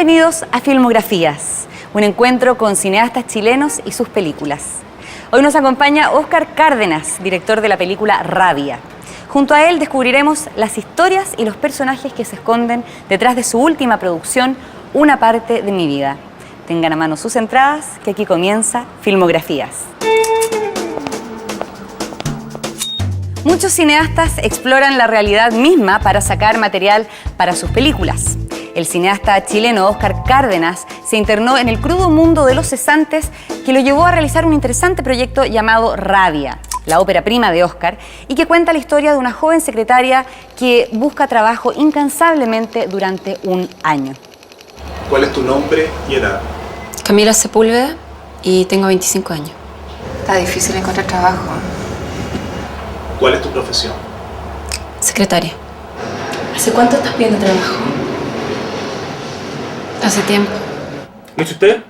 Bienvenidos a Filmografías, un encuentro con cineastas chilenos y sus películas. Hoy nos acompaña Óscar Cárdenas, director de la película Rabia. Junto a él descubriremos las historias y los personajes que se esconden detrás de su última producción, Una parte de mi vida. Tengan a mano sus entradas, que aquí comienza Filmografías. Muchos cineastas exploran la realidad misma para sacar material para sus películas. El cineasta chileno Óscar Cárdenas se internó en el crudo mundo de los cesantes que lo llevó a realizar un interesante proyecto llamado Rabia, la ópera prima de Óscar, y que cuenta la historia de una joven secretaria que busca trabajo incansablemente durante un año. ¿Cuál es tu nombre y edad? Camila Sepúlveda y tengo 25 años. Está difícil encontrar trabajo. ¿Cuál es tu profesión? Secretaria. ¿Hace cuánto estás pidiendo trabajo? Hace tiempo. ¿Me dice usted?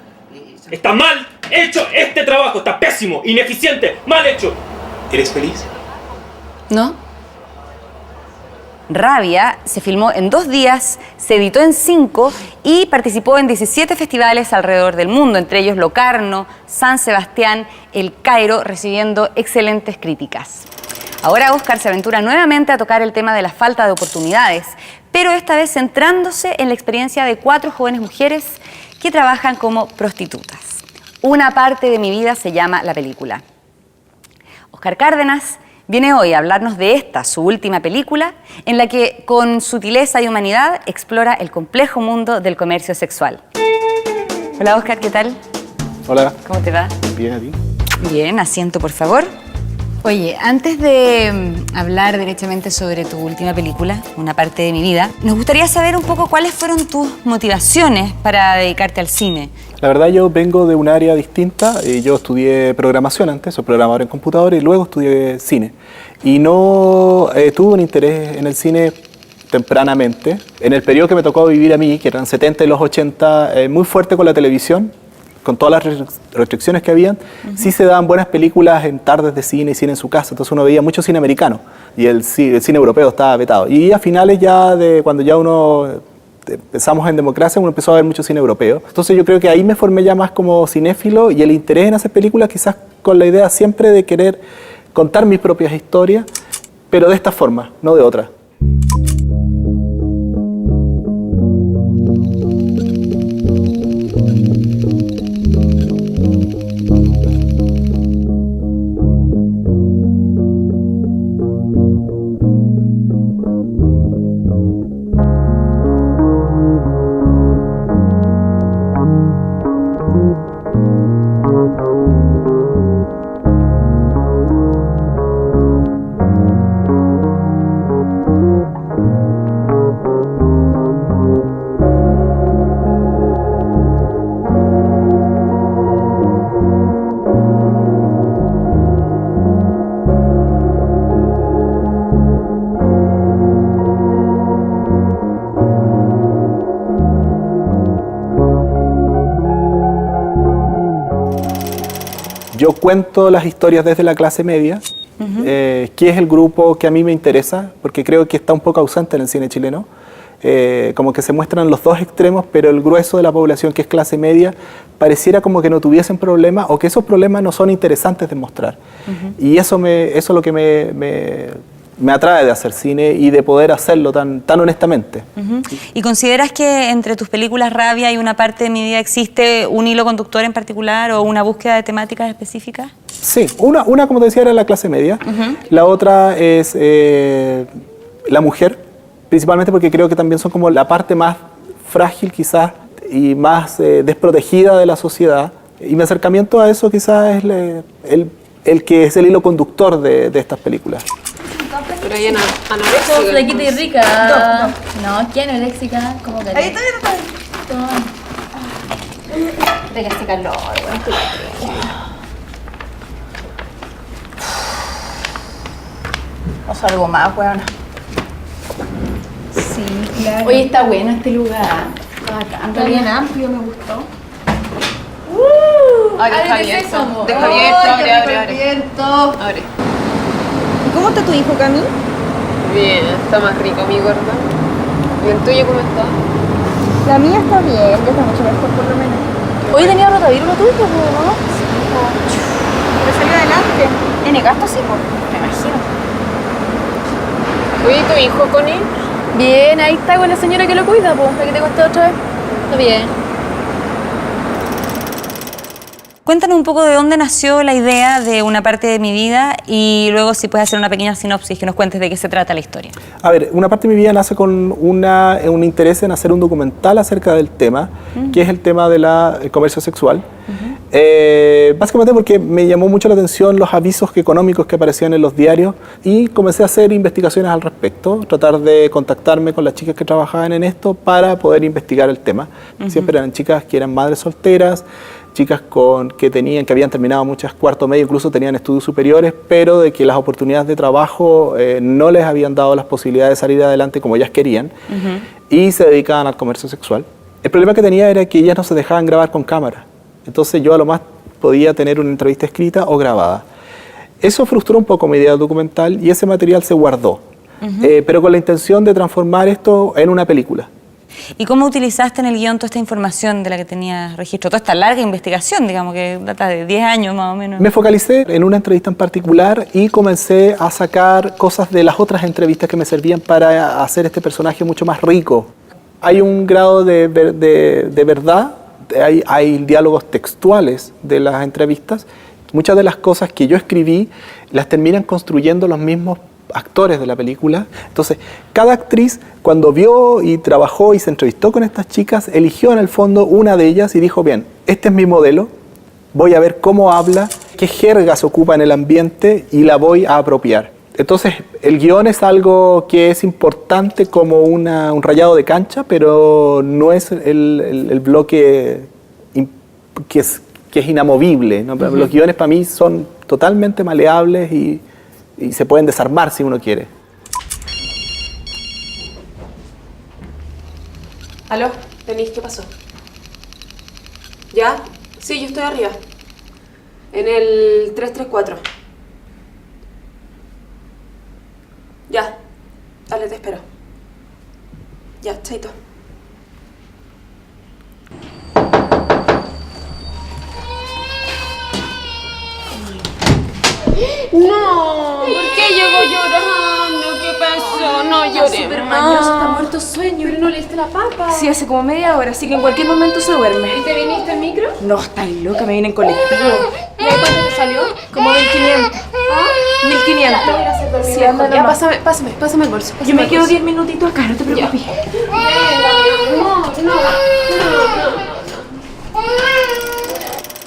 Está mal hecho este trabajo, está pésimo, ineficiente, mal hecho. ¿Eres feliz? ¿No? Rabia se filmó en 2 días, se editó en 5 y participó en 17 festivales alrededor del mundo, entre ellos Locarno, San Sebastián, El Cairo, recibiendo excelentes críticas. Ahora Óscar se aventura nuevamente a tocar el tema de la falta de oportunidades, pero esta vez centrándose en la experiencia de 4 jóvenes mujeres que trabajan como prostitutas. Una parte de mi vida se llama la película. Óscar Cárdenas viene hoy a hablarnos de esta, su última película, en la que con sutileza y humanidad explora el complejo mundo del comercio sexual. Hola Óscar, ¿qué tal? Hola. ¿Cómo te va? Bien, ¿a ti? Bien, asiento por favor. Oye, antes de hablar derechamente sobre tu última película, Una parte de mi vida, nos gustaría saber un poco cuáles fueron tus motivaciones para dedicarte al cine. La verdad, yo vengo de un área distinta. Yo estudié programación antes, soy programador en computador, y luego estudié cine. Y no tuve un interés en el cine tempranamente. En el periodo que me tocó vivir a mí, que eran 70 y los 80, muy fuerte con la televisión, con todas las restricciones que habían, sí se daban buenas películas en tardes de cine y cine en su casa. Entonces uno veía mucho cine americano y el cine europeo estaba vetado. Y a finales ya de cuando ya uno empezamos en democracia, uno empezó a ver mucho cine europeo. Entonces yo creo que ahí me formé ya más como cinéfilo, y el interés en hacer películas quizás con la idea siempre de querer contar mis propias historias, pero de esta forma, no de otra. Yo cuento las historias desde la clase media, que es el grupo que a mí me interesa, porque creo que está un poco ausente en el cine chileno. Como que se muestran los dos extremos, pero el grueso de la población, que es clase media, pareciera como que no tuviesen problemas, o que esos problemas no son interesantes de mostrar. Y eso es lo que me atrae de hacer cine y de poder hacerlo tan honestamente. ¿Y consideras que entre tus películas Rabia y Una parte de mi vida existe un hilo conductor en particular o una búsqueda de temáticas específicas? Sí, una como te decía, era la clase media. La otra es la mujer, principalmente porque creo que también son como la parte más frágil quizás y más desprotegida de la sociedad. Y mi acercamiento a eso quizás es el que es el hilo conductor de estas películas. Pero ella Eso, flaquita y rica. No, ¿quién anoréxica? ¿Cómo que? Ahí está bien. Venga, este calor, weón. O sea, algo más, weón. Sí, claro. Oye, está bueno este lugar. Está bien amplio, me gustó. Deja abierto. Deja abierto, abre. ¿Cómo está tu hijo, Cami? Bien, está más rico mi gorda. ¿Y el tuyo cómo está? La mía está bien, ya está mucho mejor por lo menos. Hoy tenía rotavirus lo tuyo, ¿no? Pero salió adelante. ¿Tiene gasto? Sí, pues. Me imagino. Oye, ¿tu hijo, Connie? Bien, ahí está con la señora que lo cuida, pues, la que te conté otra vez. Está bien. Cuéntanos un poco de dónde nació la idea de Una parte de mi vida y luego si puedes hacer una pequeña sinopsis que nos cuentes de qué se trata la historia. A ver, Una parte de mi vida nace con un interés en hacer un documental acerca del tema, que es el tema del comercio sexual. Básicamente porque me llamó mucho la atención los avisos económicos que aparecían en los diarios y comencé a hacer investigaciones al respecto, tratar de contactarme con las chicas que trabajaban en esto para poder investigar el tema. Siempre eran chicas que eran madres solteras, chicas que habían terminado muchas cuarto medio, incluso tenían estudios superiores, pero de que las oportunidades de trabajo no les habían dado las posibilidades de salir adelante como ellas querían y se dedicaban al comercio sexual. El problema que tenía era que ellas no se dejaban grabar con cámara, entonces yo a lo más podía tener una entrevista escrita o grabada. Eso frustró un poco mi idea documental y ese material se guardó, pero con la intención de transformar esto en una película. ¿Y cómo utilizaste en el guión toda esta información de la que tenías registro? Toda esta larga investigación, digamos, que data de 10 años más o menos. Me focalicé en una entrevista en particular y comencé a sacar cosas de las otras entrevistas que me servían para hacer este personaje mucho más rico. Hay un grado de verdad, hay diálogos textuales de las entrevistas. Muchas de las cosas que yo escribí las terminan construyendo los mismos actores de la película. Entonces, cada actriz, cuando vio y trabajó y se entrevistó con estas chicas, eligió en el fondo una de ellas y dijo, bien, este es mi modelo, voy a ver cómo habla, qué jergas ocupa en el ambiente y la voy a apropiar. Entonces, el guión es algo que es importante como un rayado de cancha, pero no es el bloque que es inamovible, ¿no? Los guiones para mí son totalmente maleables y se pueden desarmar si uno quiere. ¿Aló? Denise, ¿qué pasó? ¿Ya? Sí, yo estoy arriba. En el 334. Ya. Dale, te espero. Ya, chaito. No, ¿por qué llegó llorando? ¿Qué pasó? No llores. Súper mañoso, está muerto sueño. Pero no le diste la papa. Sí, hace como media hora, así que en cualquier momento se duerme. ¿Y te viniste en micro? No, estás loca, me viene en colectivo. ¿Y ahí cuánto te salió? Como 1500. ¿Ah? 1500. Te voy a hacer dormir. Sí, mejor. ándale, Ya, nomás. pásame el bolso. Yo me quedo 10 minutitos acá, no te preocupes. No.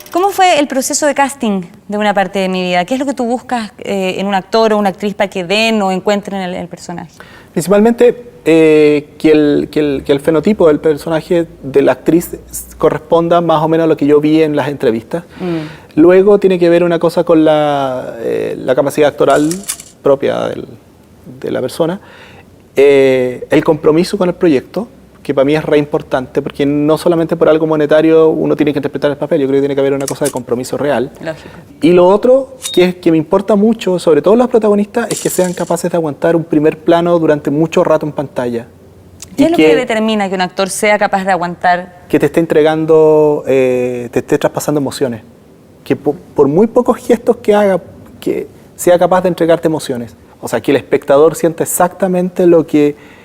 ¿Cómo fue el proceso de casting de Una parte de mi vida? ¿Qué es lo que tú buscas en un actor o una actriz para que den o encuentren el personaje? Principalmente que el fenotipo del personaje de la actriz corresponda más o menos a lo que yo vi en las entrevistas. Luego tiene que ver una cosa con la capacidad actoral propia de la persona, el compromiso con el proyecto, que para mí es re importante, porque no solamente por algo monetario uno tiene que interpretar el papel, yo creo que tiene que haber una cosa de compromiso real. Lógico. Y lo otro que me importa mucho, sobre todo los protagonistas, es que sean capaces de aguantar un primer plano durante mucho rato en pantalla. ¿Qué es lo que determina que un actor sea capaz de aguantar? Que te esté entregando, te esté traspasando emociones. Que por muy pocos gestos que haga, que sea capaz de entregarte emociones. O sea, que el espectador sienta exactamente lo que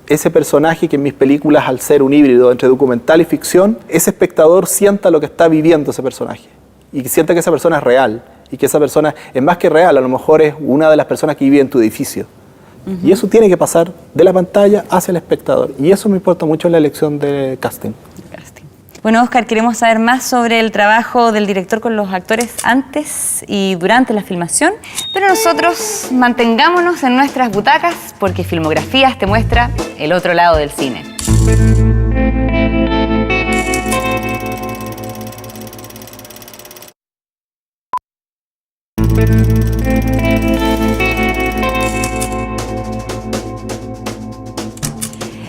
ese personaje, que en mis películas, al ser un híbrido entre documental y ficción, ese espectador sienta lo que está viviendo ese personaje. Y que sienta que esa persona es real. Y que esa persona es más que real, a lo mejor es una de las personas que vive en tu edificio. Y eso tiene que pasar de la pantalla hacia el espectador. Y eso me importa mucho en la elección de casting. Bueno, Óscar, queremos saber más sobre el trabajo del director con los actores antes y durante la filmación, pero nosotros mantengámonos en nuestras butacas porque Filmografías te muestra el otro lado del cine.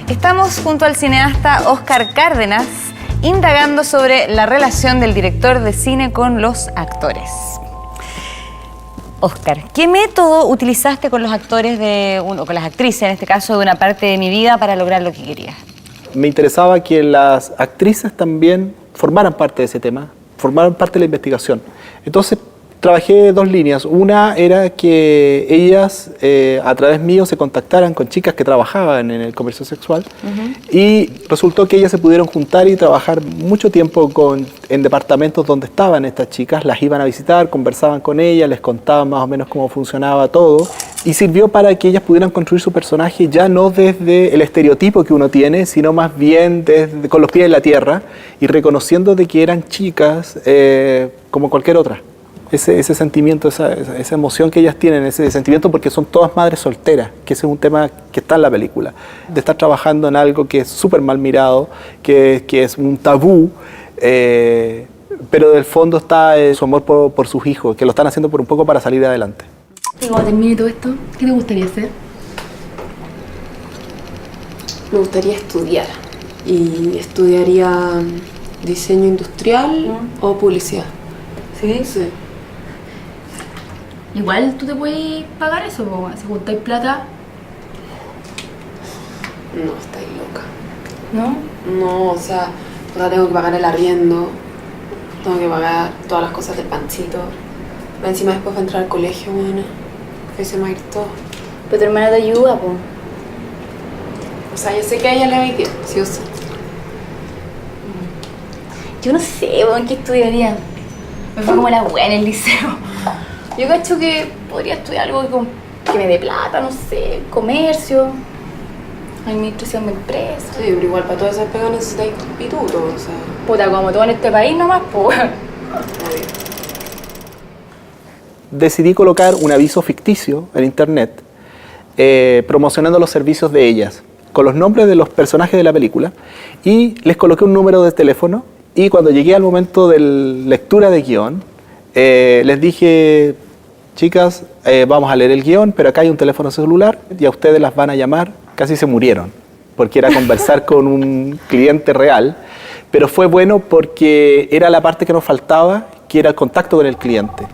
Estamos junto al cineasta Óscar Cárdenas, indagando sobre la relación del director de cine con los actores. Óscar, ¿qué método utilizaste con los actores o con las actrices, en este caso, de Una parte de mi vida para lograr lo que querías? me interesaba que las actrices también formaran parte de ese tema, formaran parte de la investigación. Entonces, trabajé dos líneas. Una era que ellas, a través mío, se contactaran con chicas que trabajaban en el comercio sexual y resultó que ellas se pudieron juntar y trabajar mucho tiempo en departamentos donde estaban estas chicas, las iban a visitar, conversaban con ellas, les contaban más o menos cómo funcionaba todo y sirvió para que ellas pudieran construir su personaje ya no desde el estereotipo que uno tiene, sino más bien con los pies en la tierra y reconociendo de que eran chicas como cualquier otra. Ese sentimiento, esa emoción que ellas tienen, ese sentimiento porque son todas madres solteras, que ese es un tema que está en la película, de estar trabajando en algo que es súper mal mirado, que es un tabú, pero del fondo está su amor por sus hijos, que lo están haciendo por un poco para salir adelante. Y cuando termine todo esto, ¿qué te gustaría hacer? Me gustaría estudiar. Y estudiaría diseño industrial o publicidad. ¿Sí? Sí. Igual tú te puedes pagar eso, po, si juntáis plata, No, estáis loca. ¿no? No, o sea, ahora tengo que pagar el arriendo, tengo que pagar todas las cosas del Panchito. Encima después va a entrar al colegio, bueno, que se me va a ir todo. Pero tu hermana te ayuda, po. O sea, yo sé que a ella le va a ir bien, sí o sí. Yo no sé, po, ¿en qué estudiaría? Me fue como la wea en el liceo. Yo cacho que podría estudiar algo que me dé plata, no sé, comercio, administración de empresas. Sí, pero igual para todas esas pegas necesitáis pituto, o sea. Puta, como todo en este país nomás, pues. Decidí colocar un aviso ficticio en internet promocionando los servicios de ellas, con los nombres de los personajes de la película y les coloqué un número de teléfono y cuando llegué al momento de lectura de guión, les dije, chicas, vamos a leer el guión, pero acá hay un teléfono celular y a ustedes las van a llamar. Casi se murieron, porque era conversar con un cliente real, pero fue bueno porque era la parte que nos faltaba, que era el contacto con el cliente.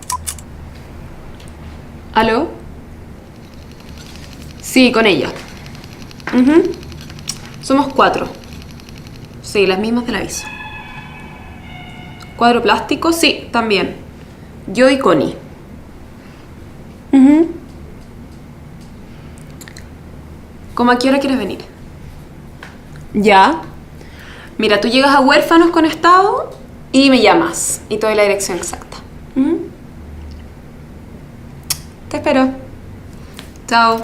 ¿Aló? Sí, con ella. Somos 4. Sí, las mismas del aviso. ¿Cuadro plástico? Sí, también. Yo y Connie. ¿Cómo a qué hora quieres venir? Ya. Mira, tú llegas a Huérfanos con Estado y me llamas. Y te doy la dirección exacta. Te espero. Chao.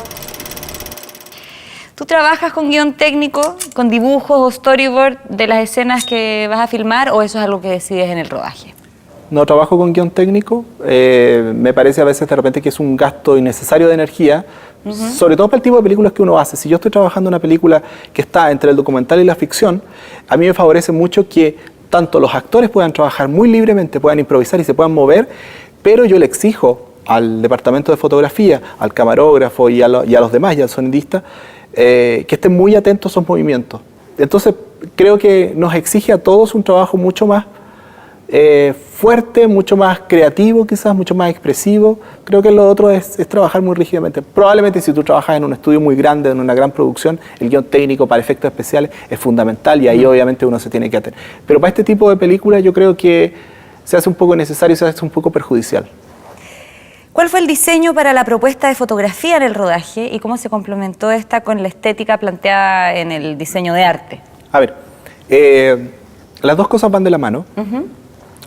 ¿Tú trabajas con guión técnico, con dibujos o storyboard de las escenas que vas a filmar o eso es algo que decides en el rodaje? No trabajo con guión técnico, me parece a veces de repente que es un gasto innecesario de energía, sobre todo para el tipo de películas que uno hace. Si yo estoy trabajando en una película que está entre el documental y la ficción, a mí me favorece mucho que tanto los actores puedan trabajar muy libremente, puedan improvisar y se puedan mover, pero yo le exijo al departamento de fotografía, al camarógrafo y a los demás, y al sonidista, que estén muy atentos a esos movimientos. Entonces creo que nos exige a todos un trabajo mucho más fuerte, mucho más creativo quizás, mucho más expresivo. Creo que lo otro es trabajar muy rígidamente. Probablemente si tú trabajas en un estudio muy grande, en una gran producción, el guión técnico para efectos especiales es fundamental y ahí obviamente uno se tiene que atener. Pero para este tipo de películas yo creo que se hace un poco necesario y se hace un poco perjudicial. ¿Cuál fue el diseño para la propuesta de fotografía en el rodaje y cómo se complementó esta con la estética planteada en el diseño de arte? A ver, las dos cosas van de la mano.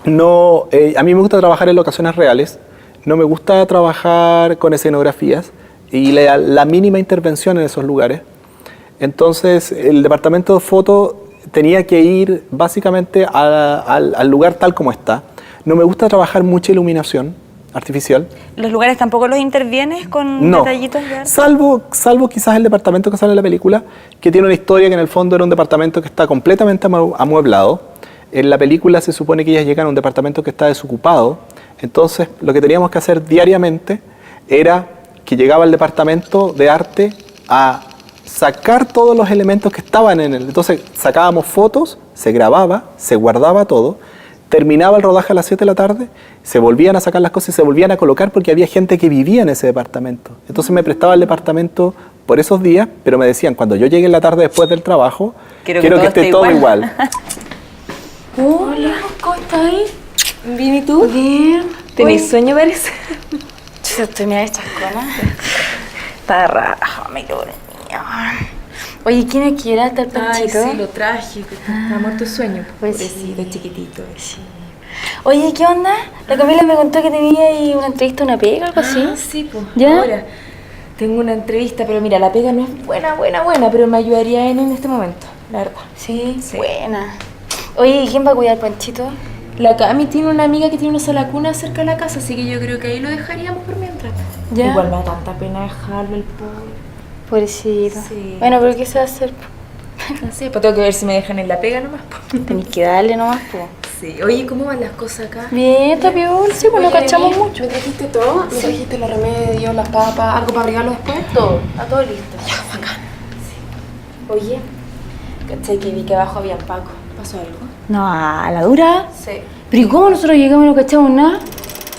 No, a mí me gusta trabajar en locaciones reales, no me gusta trabajar con escenografías y la mínima intervención en esos lugares. Entonces, el departamento de foto tenía que ir básicamente al lugar tal como está. No me gusta trabajar mucha iluminación artificial. ¿Los lugares tampoco los intervienes con detallitos de arte? Salvo quizás el departamento que sale en la película, que tiene una historia que en el fondo era un departamento que está completamente amueblado. En la película se supone que ellas llegan a un departamento que está desocupado, entonces lo que teníamos que hacer diariamente era que llegaba el departamento de arte a sacar todos los elementos que estaban en él. Entonces sacábamos fotos, se grababa, se guardaba todo, terminaba el rodaje a las 7 de la tarde, se volvían a sacar las cosas y se volvían a colocar porque había gente que vivía en ese departamento. Entonces me prestaba el departamento por esos días, pero me decían, cuando yo llegue en la tarde después del trabajo, quiero que esté todo igual. Hola, ¿cómo estás? Bien, ¿y tú? Bien. ¿Tenés sueño, parece? Yo estoy media chascona. Está raja, mi dormía. Oye, ¿quién quiere estar Panchito? Ay, sí, lo traje, que está muerto de sueño. Pues Pobrecito, sí. chiquitito. Sí. Oye, ¿qué onda? La Camila me contó que tenía ahí una entrevista, una pega, algo así. Sí, pues. ¿Ya? Ahora tengo una entrevista, pero mira, la pega no es buena, pero me ayudaría en este momento, la verdad. Sí, buena. Oye, ¿y quién va a cuidar al Panchito? La Cami tiene una amiga que tiene una sala cuna cerca de la casa, así que yo creo que ahí lo dejaríamos por mientras. ¿Ya? Igual me da tanta pena dejarlo, el pobre. Pobrecito. Sí. Bueno, pero ¿qué se va a hacer? No sé, pues tengo que ver si me dejan en la pega nomás. Tenés que darle nomás, po. Sí. Oye, ¿cómo van las cosas acá? Bien, está piola, sí, pues no Oye, cachamos Nemi, mucho. ¿Me trajiste todo? ¿Me trajiste los remedios, las papas, algo para abrigarlo después? Todo, a todo listo. Ya, bacán. Oye, ¿cachai que vi que abajo había Paco? ¿Pasó algo? No, a la dura. Sí. Pero ¿y cómo nosotros llegamos y no cachamos nada?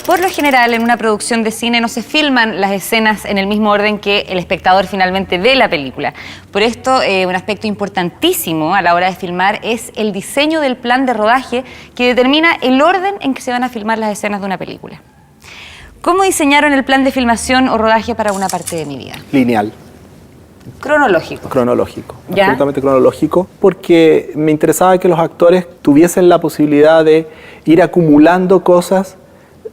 Por lo general, en una producción de cine no se filman las escenas en el mismo orden que el espectador finalmente ve la película. Por esto, un aspecto importantísimo a la hora de filmar es el diseño del plan de rodaje que determina el orden en que se van a filmar las escenas de una película. ¿Cómo diseñaron el plan de filmación o rodaje para Una parte de mi vida? Lineal. Cronológico. Cronológico, ¿Ya? absolutamente cronológico, porque me interesaba que los actores tuviesen la posibilidad de ir acumulando cosas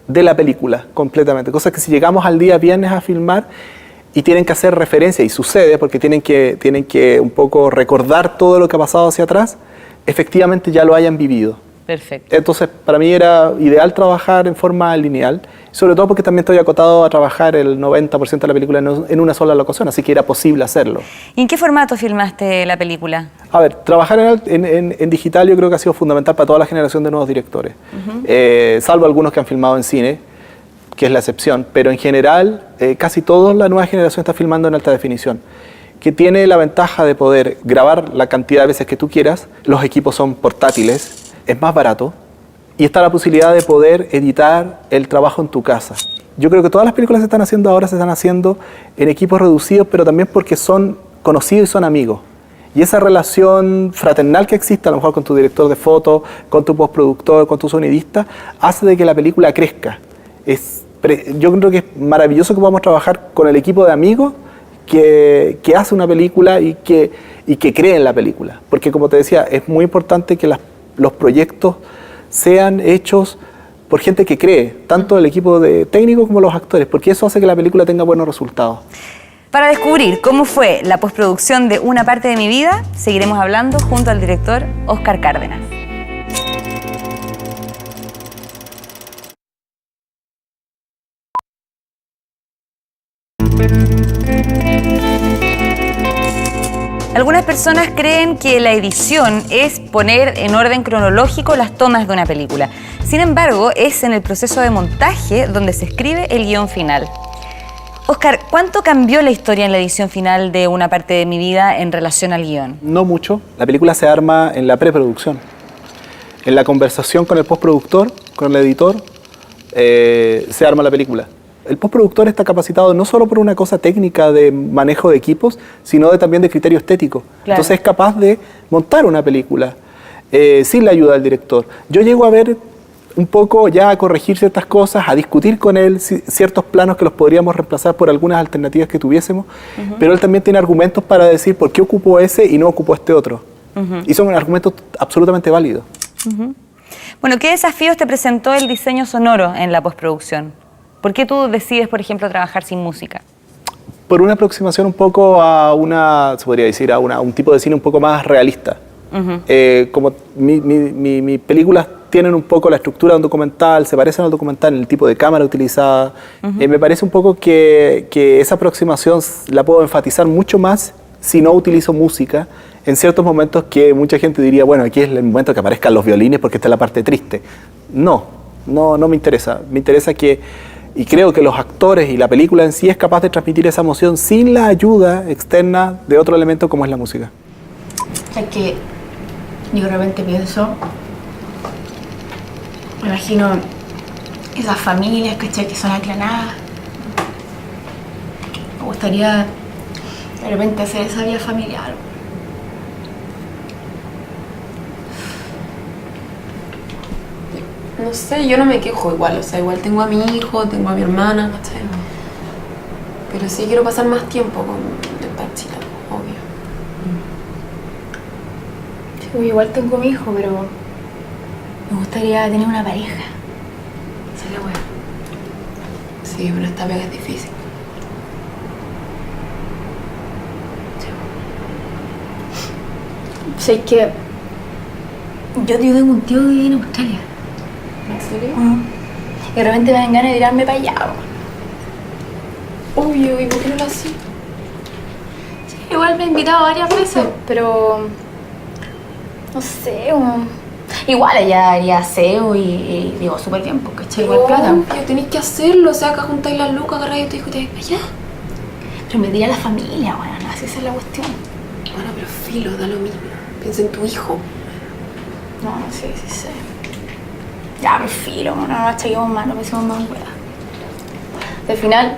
de la película completamente, cosas que si llegamos al día viernes a filmar y tienen que hacer referencia, y sucede porque tienen que un poco recordar todo lo que ha pasado hacia atrás, efectivamente ya lo hayan vivido. Perfecto. Entonces, para mí era ideal trabajar en forma lineal, sobre todo porque también estoy acotado a trabajar el 90% de la película en una sola locación, así que era posible hacerlo. ¿Y en qué formato filmaste la película? A ver, trabajar en digital yo creo que ha sido fundamental para toda la generación de nuevos directores, salvo algunos que han filmado en cine, que es la excepción, pero en general casi toda la nueva generación está filmando en alta definición, que tiene la ventaja de poder grabar la cantidad de veces que tú quieras, los equipos son portátiles, es más barato y está la posibilidad de poder editar el trabajo en tu casa. Yo creo que todas las películas que se están haciendo ahora se están haciendo en equipos reducidos, pero también porque son conocidos y son amigos. Y esa relación fraternal que existe a lo mejor con tu director de foto, con tu postproductor, con tu sonidista, hace de que la película crezca. Yo creo que es maravilloso que podamos trabajar con el equipo de amigos que hace una película y que cree en la película. Porque como te decía, es muy importante que los proyectos sean hechos por gente que cree, tanto el equipo de técnico como los actores, porque eso hace que la película tenga buenos resultados. Para descubrir cómo fue la postproducción de Una parte de mi vida, seguiremos hablando junto al director Óscar Cárdenas. Algunas personas creen que la edición es poner en orden cronológico las tomas de una película. Sin embargo, es en el proceso de montaje donde se escribe el guión final. Óscar, ¿cuánto cambió la historia en la edición final de Una parte de mi vida en relación al guión? No mucho. La película se arma en la preproducción. En la conversación con el postproductor, con el editor, se arma la película. El postproductor está capacitado no solo por una cosa técnica de manejo de equipos, sino también de criterio estético. Claro. Entonces es capaz de montar una película sin la ayuda del director. Yo llego a ver un poco, ya a corregir ciertas cosas, a discutir con él ciertos planos que los podríamos reemplazar por algunas alternativas que tuviésemos, pero él también tiene argumentos para decir por qué ocupó ese y no ocupó este otro. Y son argumentos absolutamente válidos. Bueno, ¿qué desafíos te presentó el diseño sonoro en la postproducción? ¿Por qué tú decides, por ejemplo, trabajar sin música? Por una aproximación un poco a se podría decir, a un tipo de cine un poco más realista. Como mis películas tienen un poco la estructura de un documental, se parecen al documental en el tipo de cámara utilizada, me parece un poco que esa aproximación la puedo enfatizar mucho más si no utilizo música en ciertos momentos que mucha gente diría, bueno, aquí es el momento que aparezcan los violines porque esta es la parte triste. No me interesa. Me interesa y creo que los actores y la película en sí es capaz de transmitir esa emoción sin la ayuda externa de otro elemento como es la música. Es que yo de repente pienso Me imagino esas familias, ¿cachai? Que son aclanadas. Me gustaría de repente hacer esa vida familiar. No sé, yo no me quejo igual, o sea, igual tengo a mi hijo, tengo a mi hermana, ¿cachai? Pero sí quiero pasar más tiempo con el Panchito, obvio. Sí, pues igual tengo mi hijo, pero me gustaría tener una pareja. Esa es la wea. Sí, pero esta pega es difícil. O sea, es que yo tengo un tío que vive en Australia. ¿En serio? Y de repente me dan ganas de tirarme para allá. Obvio, ¿y por qué no lo haces? Sí, igual me he invitado varias veces, pero no sé, igual allá haría aseo y vivo súper bien, porque eché igual plata. Obvio, tenés que hacerlo, o sea, acá juntáis las lucas, agarráis a tu hijo y te vais para allá. Pero me diría la familia, bueno, no, así esa es la cuestión. Bueno, pero filo, da lo mismo. Piensa en tu hijo. No, sí, sí. Ya, pero filo, no nos achaquemos más, no pensemos más en weá. Al final,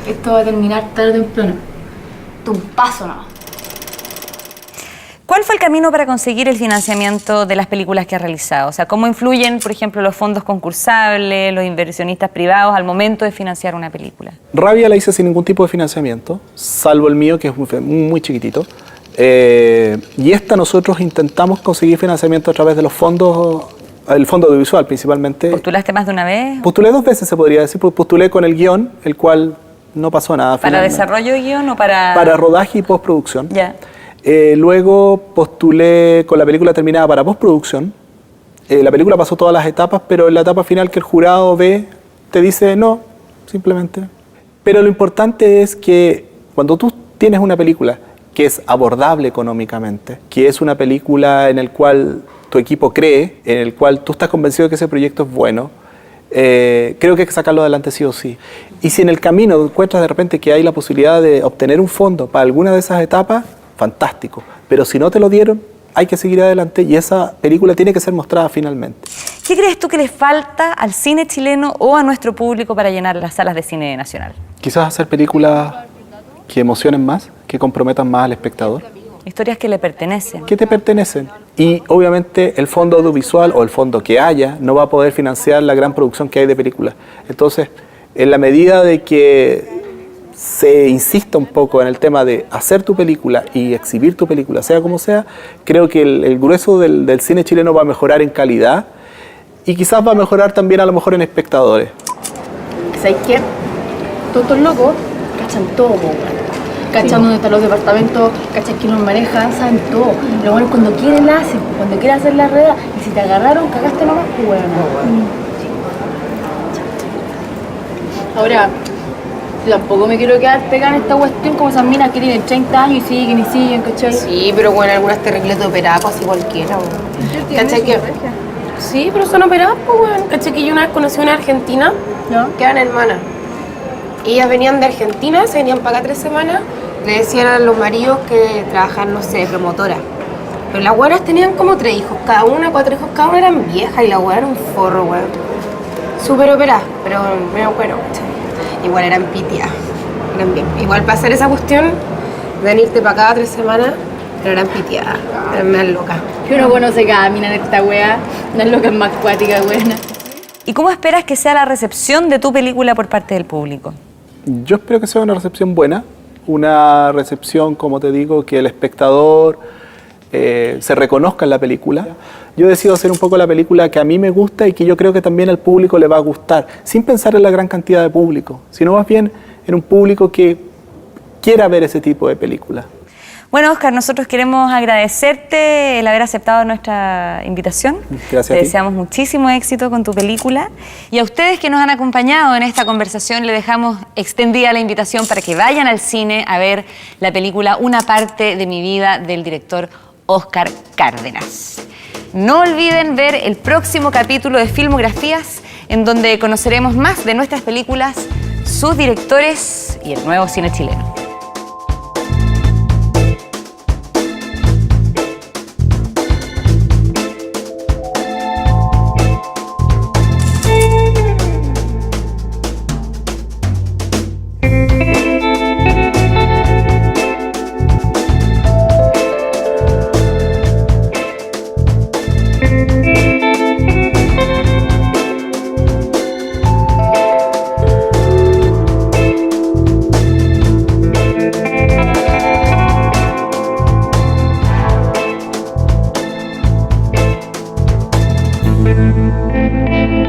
esto va a terminar tarde o temprano. De un paso nomás. ¿Cuál fue el camino para conseguir el financiamiento de las películas que has realizado? O sea, ¿cómo influyen, por ejemplo, los fondos concursables, los inversionistas privados al momento de financiar una película? Rabia la hice sin ningún tipo de financiamiento, salvo el mío, que es muy chiquitito. Y esta nosotros intentamos conseguir financiamiento a través de los fondos, el fondo audiovisual principalmente. ¿Postulaste más de una vez? Postulé 2 veces, se podría decir, porque postulé con el guión, el cual no pasó nada. ¿Para desarrollo de guión o para...? Para rodaje y postproducción. Ya. Luego postulé con la película terminada para postproducción. La película pasó todas las etapas, pero en la etapa final que el jurado ve, te dice no, simplemente. Pero lo importante es que cuando tú tienes una película que es abordable económicamente, que es una película en la cual tu equipo cree, en el cual tú estás convencido de que ese proyecto es bueno, creo que hay que sacarlo adelante sí o sí. Y si en el camino encuentras de repente que hay la posibilidad de obtener un fondo para alguna de esas etapas, fantástico. Pero si no te lo dieron, hay que seguir adelante y esa película tiene que ser mostrada finalmente. ¿Qué crees tú que le falta al cine chileno o a nuestro público para llenar las salas de cine nacional? Quizás hacer películas que emocionen más, que comprometan más al espectador. Historias que le pertenecen. Que te pertenecen. Y obviamente el fondo audiovisual o el fondo que haya no va a poder financiar la gran producción que hay de películas. Entonces, en la medida de que se insista un poco en el tema de hacer tu película y exhibir tu película, sea como sea, creo que el grueso del cine chileno va a mejorar en calidad y quizás va a mejorar también a lo mejor en espectadores. ¿Sabes qué? Todos estos locos cachan todo, weón. Cachan dónde están los departamentos, cachan quién los maneja, saben todo. Lo bueno es cuando quieren la hacen, cuando quieren hacer la rueda, y si te agarraron, cagaste nomás, pues weón. Ahora, tampoco me quiero quedar pegada en esta cuestión como esas minas que tienen 30 años y siguen, ¿cachai? Sí, pero bueno, algunas terribles de operadas, pues así cualquiera, weón. ¿Cachai que? Sí, pero son operadas, pues, weón. ¿Cachai que yo una vez conocí a una argentina, ¿no? que eran hermanas? Ellas venían de Argentina, se venían para acá 3 semanas, le decían a los maridos que trabajaban, no sé, de promotora. Pero las güeras tenían como 3 hijos cada una, 4 hijos cada una, eran viejas y la güera era un forro, weón. Súper operadas, pero medio bueno, ¿cachai? Igual eran pitias, eran bien. Igual para hacer esa cuestión, venirte para cada 3 semanas, pero eran pitiadas, eran más locas. Que uno conoce cada mina en esta wea, unas locas más cuáticas, buenas. ¿Y cómo esperas que sea la recepción de tu película por parte del público? Yo espero que sea una recepción buena, una recepción, como te digo, que el espectador se reconozca en la película. Yo decido hacer un poco la película que a mí me gusta y que yo creo que también al público le va a gustar, sin pensar en la gran cantidad de público, sino más bien en un público que quiera ver ese tipo de película. Bueno, Óscar, nosotros queremos agradecerte el haber aceptado nuestra invitación. Gracias Te a ti. deseamos muchísimo éxito con tu película. Y a ustedes que nos han acompañado en esta conversación, le dejamos extendida la invitación para que vayan al cine a ver la película Una parte de mi vida del director Óscar Cárdenas. No olviden ver el próximo capítulo de Filmografías, en donde conoceremos más de nuestras películas, sus directores y el nuevo cine chileno. Chao.